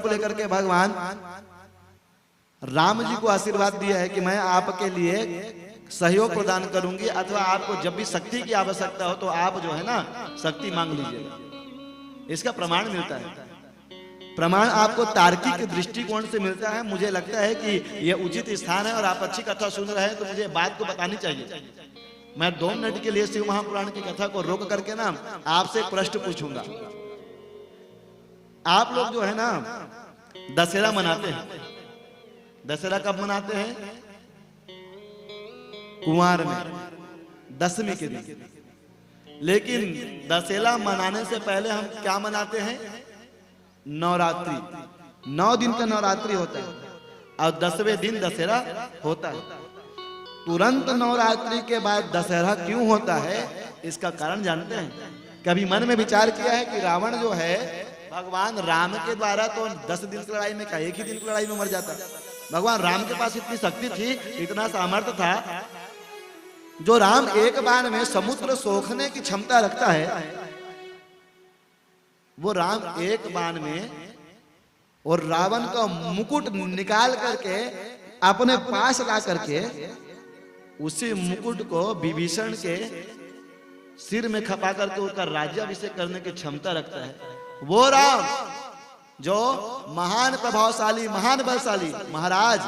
को लेकर के भगवान राम जी को आशीर्वाद दिया है कि मैं आपके लिए सहयोग प्रदान करूंगी, अथवा आपको जब भी शक्ति की आवश्यकता हो तो आप जो है ना शक्ति मांग लीजिएगा। इसका प्रमाण मिलता है। प्रमाण आपको तार्किक दृष्टिकोण से मिलता है। मुझे लगता है कि यह उचित स्थान है और आप अच्छी कथा सुन रहे हैं तो मुझे बात को बतानी चाहिए। मैं 2 मिनट के लिए शिव महापुराण की कथा को रोक करके ना आपसे एक प्रश्न पूछूंगा। आप लोग जो है ना दशहरा मनाते हैं। दशहरा कब मनाते हैं? कुंवार में, दशमी के दिन। लेकिन दशहरा मनाने से पहले हम क्या मनाते हैं? नवरात्रि। 9 दिन का नवरात्रि होता है और 10वें दिन दशहरा होता है। तुरंत नवरात्रि के बाद दशहरा क्यों होता है, इसका कारण जानते हैं? कभी मन में विचार किया है कि रावण जो है भगवान राम के द्वारा तो 10 दिन की लड़ाई में क्या, एक ही दिन की लड़ाई में मर जाता। भगवान राम के पास इतनी शक्ति थी, इतना सामर्थ्य था, जो राम एक बाण में समुद्र सोखने की क्षमता रखता है, वो राम एक बाण में और रावण का मुकुट निकाल करके अपने पास ला करके उसी मुकुट को विभीषण के सिर में खपा करके उसका राज्याभिषेक करने की क्षमता रखता है। वो राम जो महान प्रभावशाली, महान बलशाली महाराज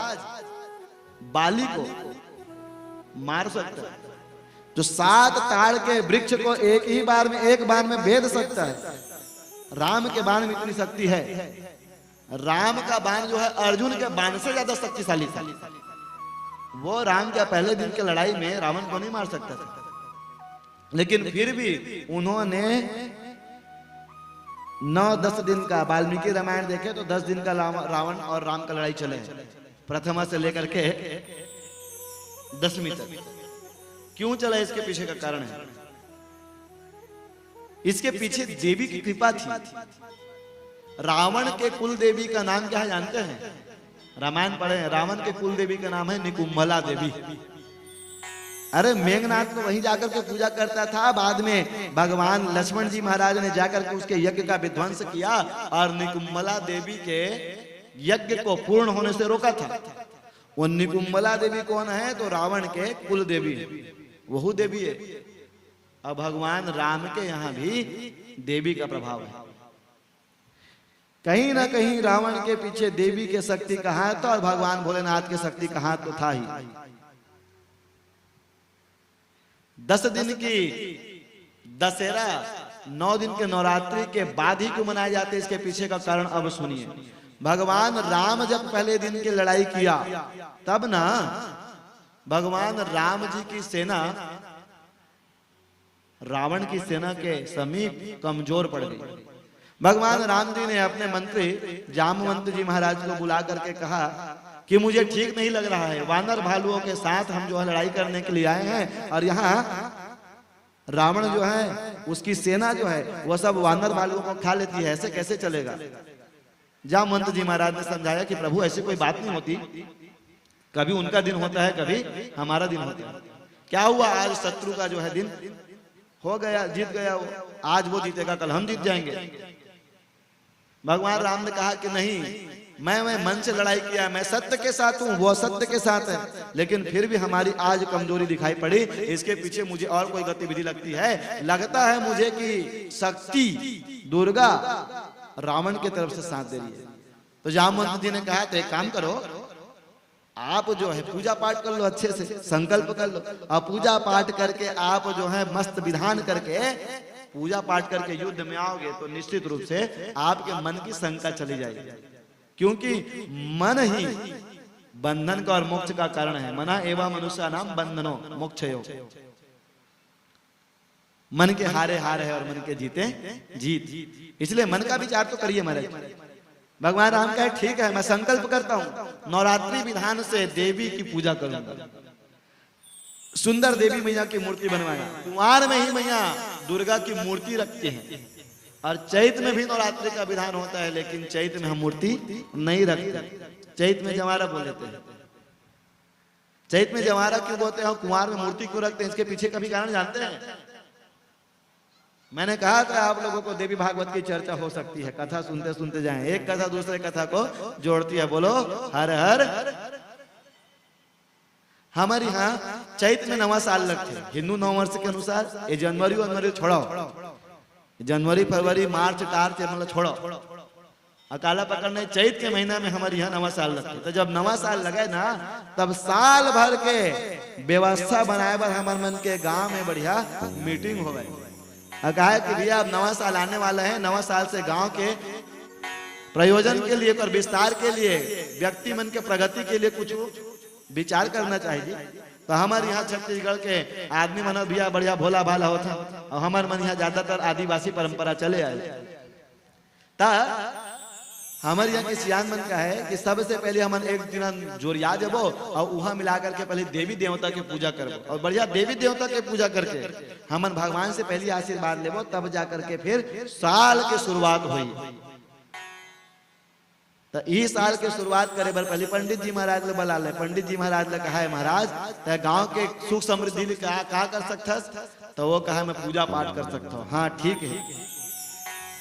बाली को मार सकता है, जो 7 ताड़ के वृक्ष को एक ही बार में, एक बार में भेद सकता है, राम के बाण में इतनी शक्ति है। राम का बाण जो है अर्जुन के बाण से ज्यादा शक्तिशाली था। वो राम के पहले दिन की लड़ाई में रावण को नहीं मार सकता था, लेकिन फिर भी उन्होंने 9-10 दिन का, वाल्मीकि रामायण देखे तो 10 दिन का रावण और राम का लड़ाई चले, प्रथमा से लेकर के 10वीं तक। क्यों चला, इसके पीछे का कारण है। इसके पीछे देवी की कृपा थी। रावण के कुल देवी का नाम क्या है जानते हैं? रामायण पढ़े हैं। रावण के कुल देवी का नाम है निकुंभला देवी। अरे मेघनाथ तो वहीं जाकर के पूजा करता था, बाद में भगवान लक्ष्मण जी महाराज ने जाकर के उसके यज्ञ का विध्वंस किया और निकुंभला देवी के यज्ञ को पूर्ण होने से रोका था। वो निकुंभला देवी कौन है? तो रावण के कुल देवी है, वही देवी है। अब भगवान राम के यहाँ भी देवी का प्रभाव है। कहीं ना कहीं रावण के पीछे देवी के शक्ति का हाथ और भगवान भोलेनाथ के शक्ति का हाथ तो था ही। 10 दिन की दशहरा 9 दिन के नवरात्रि के बाद ही क्यों मनाए जाते, इसके पीछे का कारण अब सुनिए। भगवान राम जब पहले दिन की लड़ाई किया तब ना भगवान राम जी की सेना रावण की सेना के समीप कमजोर पड़ गई। भगवान राम जी ने अपने मंत्री जामवंत जी महाराज को बुला करके कहा कि मुझे ठीक नहीं लग रहा है, वानर भालुओं के साथ हम जो है लड़ाई करने के लिए आए हैं और यहाँ रावण जो है उसकी सेना जो है वह सब वानर भालुओं को खा लेती है, ऐसे कैसे चलेगा। जामवंत जी महाराज ने समझाया कि प्रभु ऐसी कोई बात नहीं होती, कभी उनका दिन होता है, कभी हमारा दिन होता है। क्या हुआ, आज शत्रु का जो है दिन हो गया, जीत गया वो, आज वो जीतेगा, कल हम जीत जाएंगे। भगवान राम ने कहा कि नहीं, मैं मन से लड़ाई किया, मैं सत्य के साथ हूं, वो सत्य के साथ है, लेकिन फिर भी हमारी आज कमजोरी दिखाई पड़ी। इसके पीछे मुझे और कोई गतिविधि लगती है। लगता है मुझे कि शक्ति दुर्गा रावण की तरफ से साथ दे रही है। तो जामवंत जी ने कहा तो एक काम करो, आप जो है पूजा पाठ कर लो, अच्छे से संकल्प कर लो, और पूजा पाठ करके आप जो है मस्त विधान करके पूजा पाठ करके युद्ध में आओगे तो निश्चित रूप से आपके मन की शंका चली जाएगी। क्योंकि मन ही बंधन का और मोक्ष का कारण है। मना एवं मनुष्य नाम बंधनो मोक्षयो। मन के हारे हार है और मन के जीते जीत। इसलिए मन का विचार तो करिए महाराज। भगवान राम कहे ठीक है, मैं संकल्प करता हूं, नवरात्रि विधान से देवी की पूजा करूंगा, सुंदर देवी मैया की मूर्ति बनवाना। कुंवार में ही मैया दुर्गा की मूर्ति रखते हैं और चैत में भी नवरात्रि का विधान होता है, लेकिन चैत में हम मूर्ति नहीं रखते। चैत में जवारा बोल देते हैं। चैत में जवारा क्यों बोलते हैं, कुंवार में मूर्ति क्यों रखते हैं, इसके पीछे का भी कारण जानते हैं? मैंने कहा था आप लोगों को देवी भागवत की चर्चा हो सकती है, कथा सुनते सुनते जाएं, एक कथा दूसरे कथा को जोड़ती है। बोलो हर हर। हमारे यहाँ चैत में नवा साल लगते हैं हिंदू नववर्ष के अनुसार। ये जनवरी छोड़ो, जनवरी फरवरी मार्च टार्च मतलब छोड़ो, अकाला पकड़ने चैत के महीना में हमारे यहाँ नवा साल लगता है। तो जब नवा साल लगे ना तब साल भर के व्यवस्था बनाए बर हमारे मन के गांव में बढ़िया मीटिंग हो गई। कहा कि भैया अब नवा साल आने वाला है, नवा साल से गांव के प्रयोजन के लिए और विस्तार के लिए व्यक्ति मन के प्रगति के लिए कुछ विचार करना चाहिए। तो हमारे यहाँ छत्तीसगढ़ के आदमी मन भैया बढ़िया भोला भाला होता और हमारे मन यहाँ ज्यादातर आदिवासी परंपरा चले आए। हमारे यहाँ के सियान मन का है कि सबसे पहले हम एक दिन जोरिया जबो और वहां मिला करके पहले देवी देवता के पूजा करबो और बढ़िया देवी देवता के पूजा करके हमन भगवान से पहले आशीर्वाद लेबो, तब जा करके फिर साल के शुरुआत हुई। तो इस साल के शुरुआत करे बर पहले पंडित जी महाराज ले बुला ले। पंडित जी महाराज ने कहा है महाराज ते गांव के सुख समृद्धि लिए क्या कर सकता? तो वो कहा मैं पूजा पाठ कर सकता हूँ। हाँ ठीक है।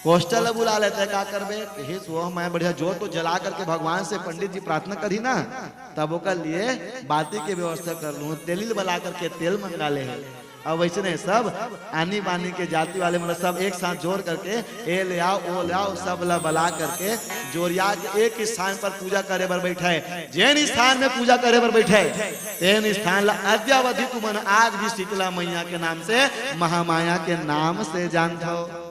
कोष्टल बुला लेते हैं, क्या करबे? हे सो मैं बढ़िया जोत तो जला करके भगवान से पंडित जी प्रार्थना करी ना, तब वो कर लिए बाती की व्यवस्था कर लूँ, तेल बला करके तेल मंगा ले। अब वैसे नहीं, सब आनी बानी के जाति वाले मतलब सब एक साथ जोड़ करके ए ले आओ ओ ले आओ सब ला बला करके जोरिया एक स्थान पर पूजा करे बर बैठा है। जिन स्थान में पूजा करे बर बैठा है तेन स्थान ला अद्यावधि तुमन आज भी शीतला मैया के नाम से, महामाया के नाम से जानता हो।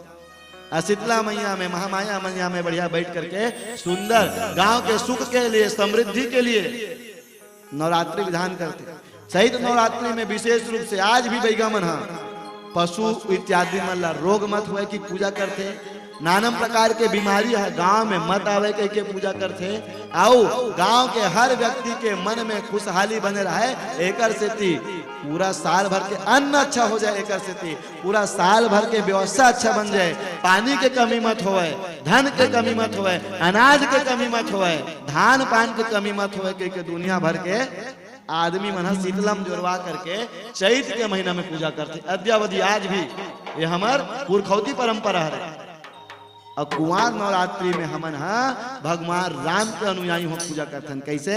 शीतला मैया में, महामाया मैया में बढ़िया बैठ करके सुंदर गांव के सुख के लिए, समृद्धि के लिए नवरात्रि विधान करते। चैत नवरात्रि में विशेष रूप से आज भी बैगा मन पशु इत्यादि मन ला रोग मत हुए की पूजा करते। नाना प्रकार के बीमारी है गांव में मत आवे के पूजा करते। आओ गांव के हर व्यक्ति के मन में खुशहाली बने रहे, एकर सेती पूरा साल भर के अन्न अच्छा हो जाए, एकर सेती पूरा साल भर के व्यवस्था अच्छा बन जाए, पानी के कमी मत होए, धन के कमी मत होए, अनाज के कमी मत होए, धान पान के कमी मत होए के दुनिया भर के आदमी मन शीतलम जोड़वा करके चैत के महीना में पूजा करते। अद्यावधि आज भी ये हमार पुरखौती परंपरा है। और कुंवार नवरात्रि में हमन भगवान राम के अनुयायी हो पूजा करते। कैसे?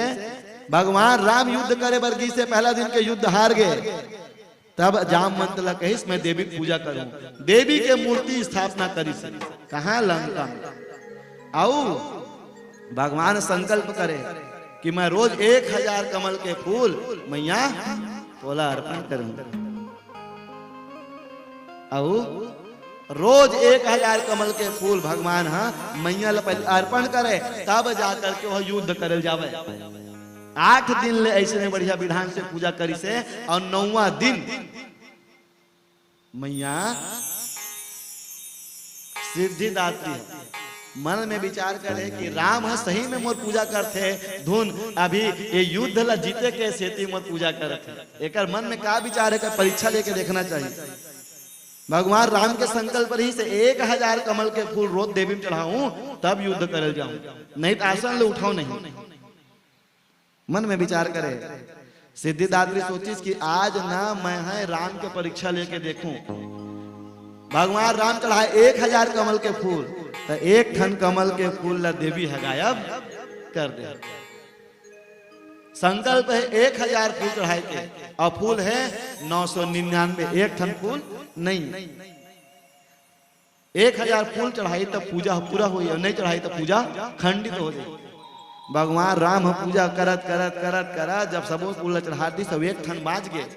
भगवान राम युद्ध करे बरगी से पहला दिन के युद्ध हार गए, तब जाम मंत्र कहिस मैं देवी पूजा करूं। देवी के मूर्ति स्थापना करी से कहा लंका में। आओ भगवान संकल्प करे कि मैं रोज 1000 कमल के फूल मैया तोला अर्पण करूंगा। आओ रोज 1000 कमल के फूल भगवान मैया अर्पण करे, तब जाकर के वह युद्ध करल जावे। 8 दिन ले ऐसे बढ़िया विधान से पूजा करी से, और 9वां दिन मैया सिद्धिदात्री है। मन में विचार करे कि राम है सही में मोर पूजा करते धुन, अभी ये युद्ध ला जीते के सेती मोर पूजा करते। एक मन में क्या विचार है कि परीक्षा लेके देखना चाहिए। भगवान राम के संकल्प पर ही से 1000 कमल के फूल रोज देवी में चढ़ाऊं, तब युद्ध करल जाऊं, नहीं तो आसन ले उठाओ नहीं। मन में विचार करे। सिद्धिदात्री सोचिस कि आज ना मैं है राम के परीक्षा लेके देखूं। भगवान राम चढ़ाए 1000 कमल के फूल, तो एक ठन कमल के फूल ला देवी है गायब कर दे। संकल्प है 1000 फूल चढ़ाए के, और फूल है 999, एक ठन फूल नहीं। 1000 फूल चढ़ाई तो पूजा पूरा हुई, और नहीं चढ़ाई तो पूजा खंडित हो गई। भगवान राम पूजा करत करत करत करत जब सब फूल चढ़ा दी, सब एक ठन बाज गए।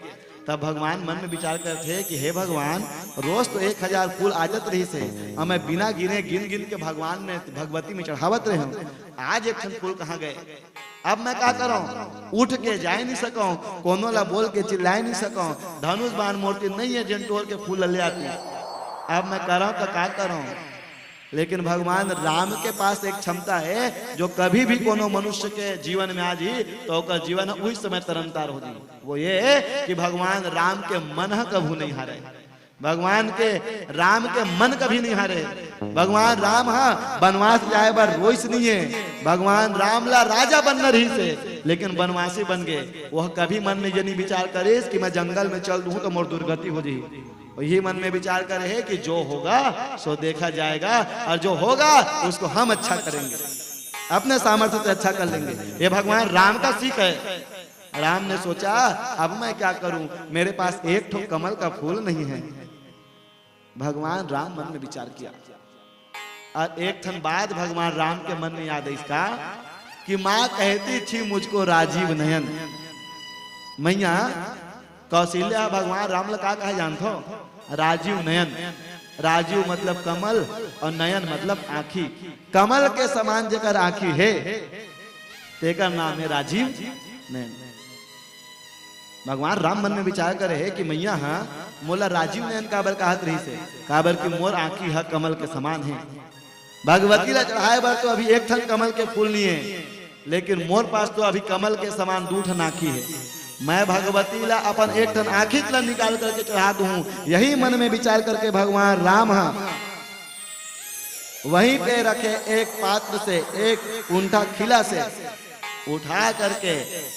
तब भगवान मन में विचार करते कि हे भगवान रोज तो 1000 फूल आजत रही से, और मैं बिना गिने गिन गिन के भगवान में भगवती में चढ़ावत रहे हूँ, आज एक ठन फूल कहाँ गए? अब मैं क्या करूं? उठ के जा नहीं सकूं, कोनो ला बोल के चिल्ला नहीं सकूं, धनुष बाण मूर्ति नहीं है जंटोर के फूल ले आती। अब मैं करूं तो क्या करूं? लेकिन भगवान राम के पास एक क्षमता है जो कभी भी कोनो मनुष्य के जीवन में आ जी तो उसका जीवन उसी समय तरनतार हो जाए। वो ये है कि भगवान राम के मन कभू नहीं हारे, भगवान के राम के मन कभी नहीं हारे। भगवान राम वनवास जाए बार रोइस नहीं है, भगवान राम ला राजा बनना रही से, लेकिन वनवासी बन गए। वह कभी मन में ये नहीं विचार करे कि मैं जंगल में चल दूं तो मोर दुर्गति हो जाए। यही मन में विचार कर रहे कि जो होगा सो देखा जाएगा, और जो होगा उसको हम अच्छा करेंगे, अपने सामर्थ्य से अच्छा कर लेंगे। ये भगवान राम का सीख है। राम ने सोचा अब मैं क्या करूं, मेरे पास एक ठो कमल का फूल नहीं है। भगवान राम मन में विचार किया, और एक ठन बाद भगवान राम के मन में याद है इसका कि माँ कहती थी मुझको राजीव नयन। मैया कौशल्या भगवान राम लगा कहा जानते हो? राजीव नयन। राजीव मतलब कमल और नयन मतलब आँखी। कमल के समान जेकर आँखी है तेकर नाम है राजीव नयन। भगवान राम मन में विचार करे है कि मैया हाँ मोला राजीव नयन काबर कहत रही से, काबर की मोर आँखी है कमल के समान है। भगवती ला चढ़ाए बार तो अभी एक ठन कमल के फूल नहीं है, लेकिन मोर पास तो अभी कमल के समान 2 ठन आँखी है। मैं भगवती ला अपन एक ठन आँखी ला निकाल करके चढ़ा दूं। यही मन में विचार करके भगवान राम वहीं पे रखे एक पात्र से एक ऊंठा खिला से उठा करके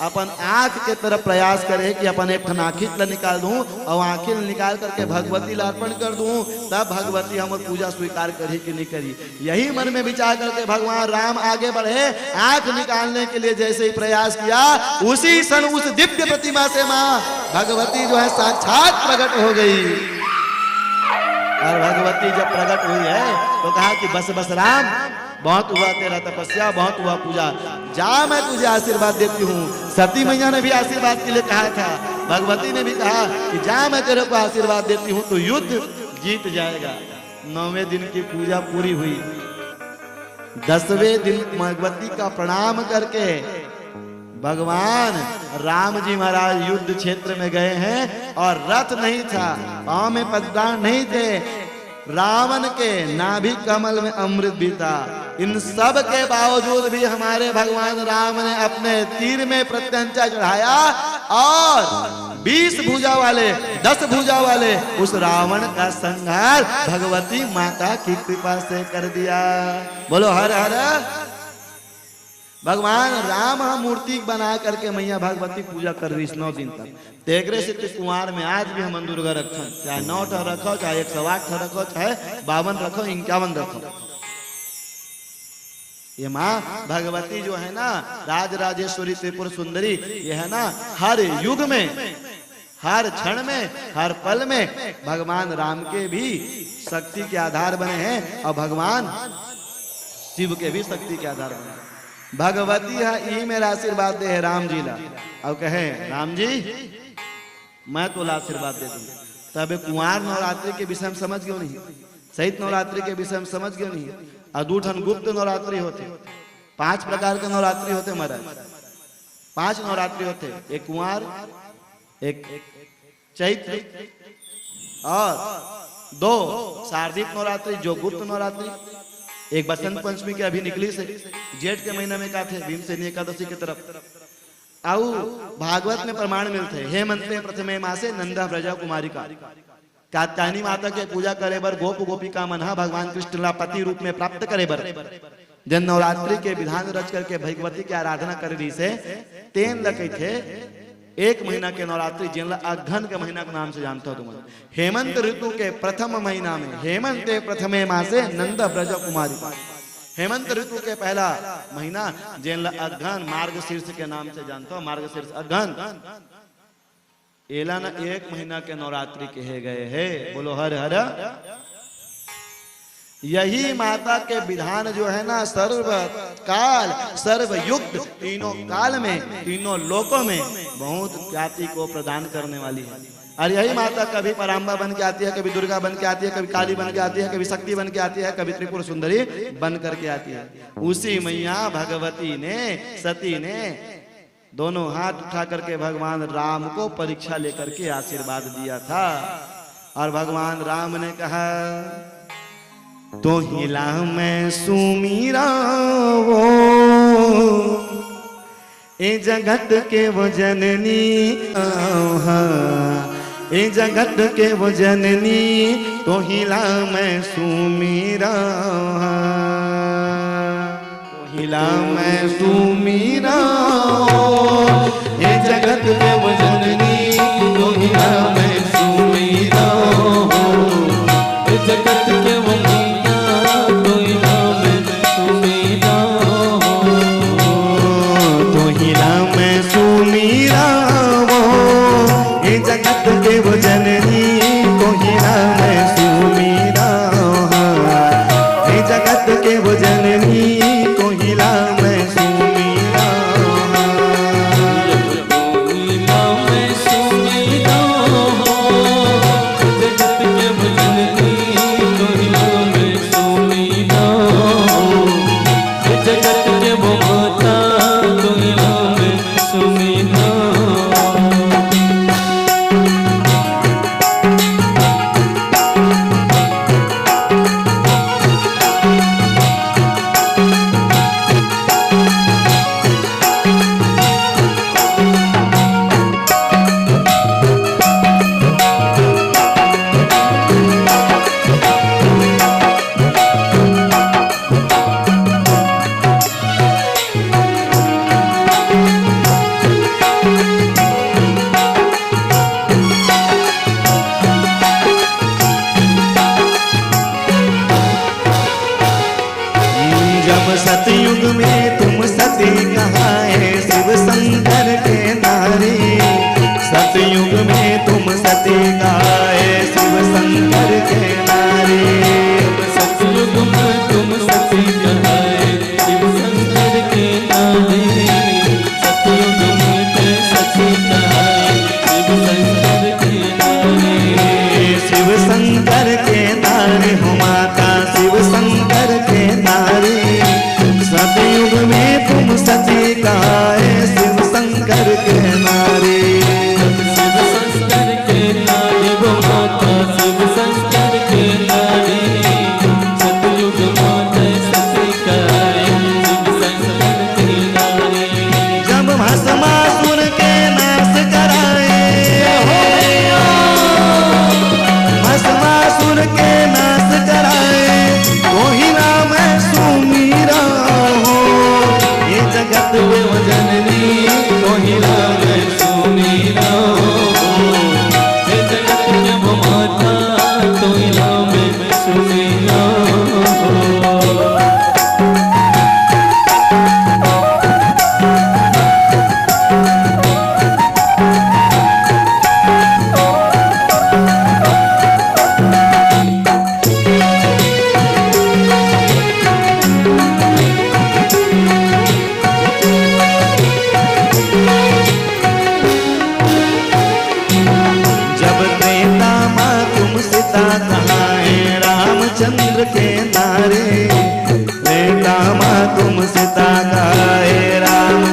अपन आँख के तरफ प्रयास करे कि अपन एक ठन आँखी ला निकाल दूं, और आँखी निकाल करके भगवती ला अर्पण कर दूं, तब भगवती हमारी पूजा स्वीकार करी कि नहीं करी। यही मन में विचार करके भगवान राम आगे बढ़े। आँख निकालने के लिए जैसे ही प्रयास किया, उसी क्षण उस दिव्य प्रतिमा से माँ भगवती जो है साक्षात प्रकट हो गई। और भगवती जब प्रकट हुई है तो कहा कि बस बस राम, बहुत हुआ तेरा तपस्या, बहुत हुआ पूजा, जा मैं तुझे आशीर्वाद देती हूँ। सती मैया ने भी आशीर्वाद के लिए कहा था, भगवती ने भी कहा कि जा मैं तेरे को आशीर्वाद देती हूँ, तो युद्ध जीत जाएगा। 9वें दिन की पूजा पूरी हुई। 10वें दिन भगवती का प्रणाम करके भगवान राम जी महाराज युद्ध क्षेत्र में गए हैं, और रथ नहीं था, पांव में पद्दान नहीं थे, रावण के नाभि कमल में अमृत भी था। इन सब के बावजूद भी हमारे भगवान राम ने अपने तीर में प्रत्यंचा चढ़ाया, और 20 भुजा वाले 10 भुजा वाले उस रावण का संहार भगवती माता की कृपा से कर दिया। बोलो हर हर। भगवान राम मूर्ति बना करके मैया भगवती पूजा कर रही 9 दिन तक। तेगरे से कुमार में आज भी हम दुर्गा रखो, चाहे 9 ठा रखो, चाहे 108 ठा रखो, चाहे 52 रखो, 51 रखो। ये माँ भगवती जो है ना, राज राजेश्वरी त्रिपुर सुंदरी, ये है ना हर युग में, हर क्षण में, हर पल में भगवान राम के भी शक्ति के आधार बने हैं, और भगवान शिव के भी शक्ति के आधार बने हैं। भगवती है मेरा आशीर्वाद दे है राम जी ला, और कहे राम जी मैं तो आशीर्वाद दे दूं। तब कुंवार नवरात्रि के विषय में समझ क्यों नहीं, सहित नवरात्रि के विषय में समझ क्यों नहीं। और 2 ठन गुप्त नवरात्रि होते, 5 प्रकार के नवरात्रि होते महाराज, 5 नवरात्रि होते। एक कुंवार, एक चैत्र, और 2 शारदीय नवरात्रि जो गुप्त नवरात्रि, एक बसंत पंचमी के अभी निकली से, जेठ के महीना में का थे भीमसेनी एकादशी की तरफ। आउ भागवत में प्रमाण मिलते, हेमंते प्रथमे मासे नंदा ब्रजा कुमारी का कात्यायनी माता के पूजा करे बर गोप गोपिका मनहा भगवान कृष्ण ला पति रूप में प्राप्त करे बर जन नवरात्रि के विधान रच करके भगवती की आराधना कर रही से 3 लगे थे। 1 महीना के नवरात्रि जिन अघन के महीना के नाम से जानते हो तुम। हेमंत ऋतु के प्रथम महीना में हेमंते प्रथमे मासे नंद ब्रज कुमारी, हेमंत ऋतु के पहला महीना जिन अघन मार्गशीर्ष के नाम से जानते हो, मार्गशीर्ष अघन एला न 1 महीना के नवरात्रि कहे गए हैं। बोलो हर हर। यही माता के विधान जो है ना सर्व काल सर्व युक्त, तीनों काल में तीनों लोकों में बहुत ख्याति को प्रदान करने वाली है। और यही माता कभी पराम्बा बन के आती है, कभी दुर्गा बन के आती है, कभी काली बन के आती है, कभी शक्ति बन के आती है, कभी त्रिपुर सुंदरी बन करके आती है। उसी मैया भगवती ने, सती ने दोनों हाथ उठा करके भगवान राम को परीक्षा लेकर के आशीर्वाद दिया था। और भगवान राम ने कहा तो हिला मैं सुमीरा वो ए जगत के वो जननी, ए जगत के वो जननी, तो हिला मैं सुमीरा, तो हिला मैं सुमीरा, ए जगत के वो जननी, तो हिला मैं सुमीरा।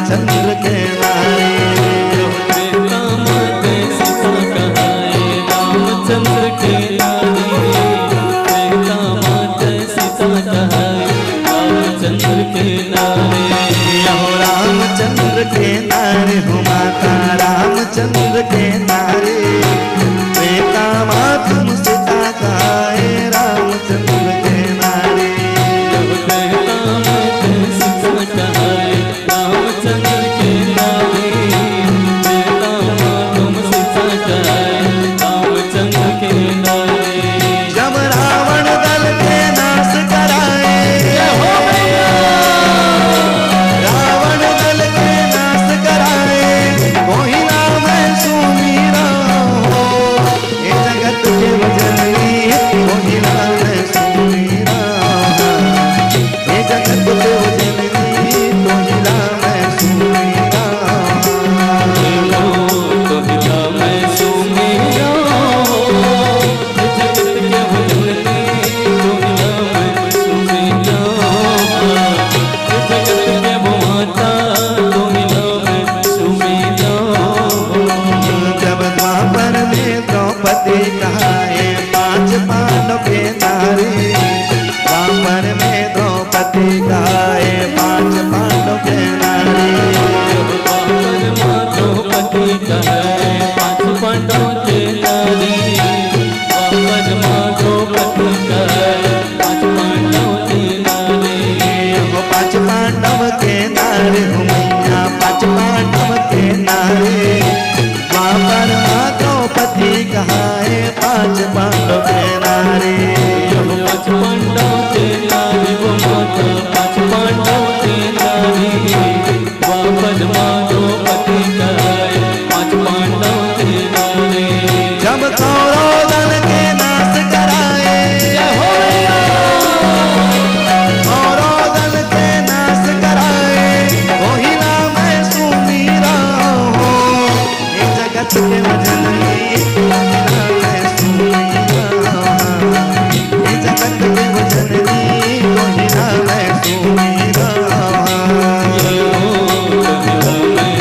रामचंद्र के नारे। त्रेता माते सीता कहाए रामचंद्र के नारे। त्रेता माते सीता कहाए रामचंद्र के नारे। हो रामचंद्र के नारे हो माता रामचंद्र के नारे। त्रेता माँ तुम सीता कहाए रामचंद्र के नारे। त्रेता माते सीता कहाए रामचंद्र के नारे। त्रेता माँ तुम सीता कहाए रामचंद्र के नारे। जब रावण दल के नाश कराए, रावण दल के नाश कराए, कोई नाम सुमीरा हो। ये जगत के वजनी कोई नाम सुमीरा। ये जगत के वजनी कोई नाम सुमीरा। कहिला मैं सुमेरा जगत के वजनी कहिला मैं सुमेरा। जगत के माता कहिला मैं सुमेरा। जब द्वापर में द्रौपदी कहाए 5 पांडव के नारे। द्वापर में द्रौपदी कहाए 5 पांडव के नारे। द्वापर माँ द्रौपदी कहाए 5 पांडव के नारे। द्वापर माँ द्रौपदी कहाए 5 पांडव के नारे। हो 5 पांडव के नारे हो मैया 5 पांडव के नारे। द्वापर माँ द्रौपदी कहाए 5 पांडव के नारे। 5 पांडव के नारे वो माता 5 पांडव के नारे। द्वापर माँ द्रौपदी कहाए 5 पांडव के नारे। जब कौरव दल के नाश कराए, कौरव दल के नाश कराए, वही नाम है सुमीरा हो। ये जगत के वजनी नाम है सुमीरा। ये जगत के वजनी वही नाम है सुमीरा। कहिला मैं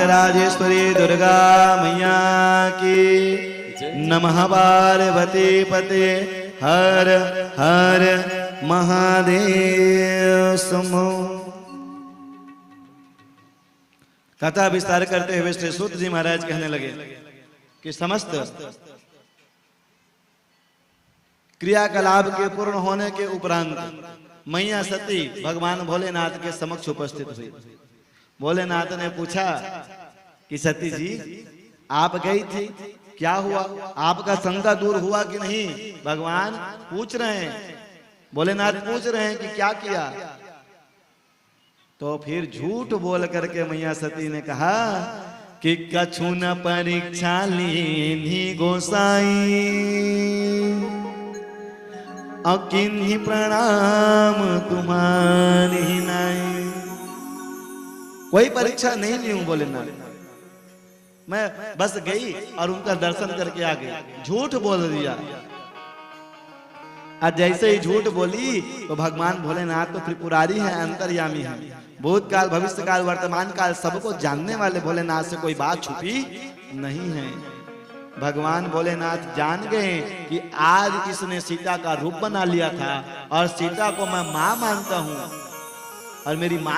राजेश्वरी दुर्गा मैया की नमः। पार्वती पते हर हर महादेव समो। कथा विस्तार करते हुए श्री सूत जी महाराज कहने लगे कि समस्त क्रियाकलाप के पूर्ण होने के उपरांत मैया सती भगवान भोलेनाथ के समक्ष उपस्थित हुई। भोलेनाथ ने पूछा कि सती जी आप गई थी, क्या हुआ? आपका शंका दूर हुआ कि नहीं? भगवान पूछ रहे हैं, भोलेनाथ पूछ रहे हैं कि क्या किया? तो फिर झूठ बोल करके मैया सती ने कहा कि कछु न परीक्षा लीन्ही गोसाई, अकिन्ही प्रणाम तुम्हारी नाई। कोई परीक्षा नहीं ली हूं भोलेनाथ, मैं बस गई और उनका दर्शन करके आ गई। झूठ बोल दिया। आज जैसे ही झूठ बोली तो भगवान भोलेनाथ तो त्रिपुरारी है, अंतर्यामी है, भूतकाल भविष्य काल वर्तमान काल सबको जानने वाले भोलेनाथ से कोई बात छुपी नहीं है। भगवान भोलेनाथ जान गए कि आज इसने सीता का रूप बना लिया था और सीता को मैं मां मानता हूं और मेरी मां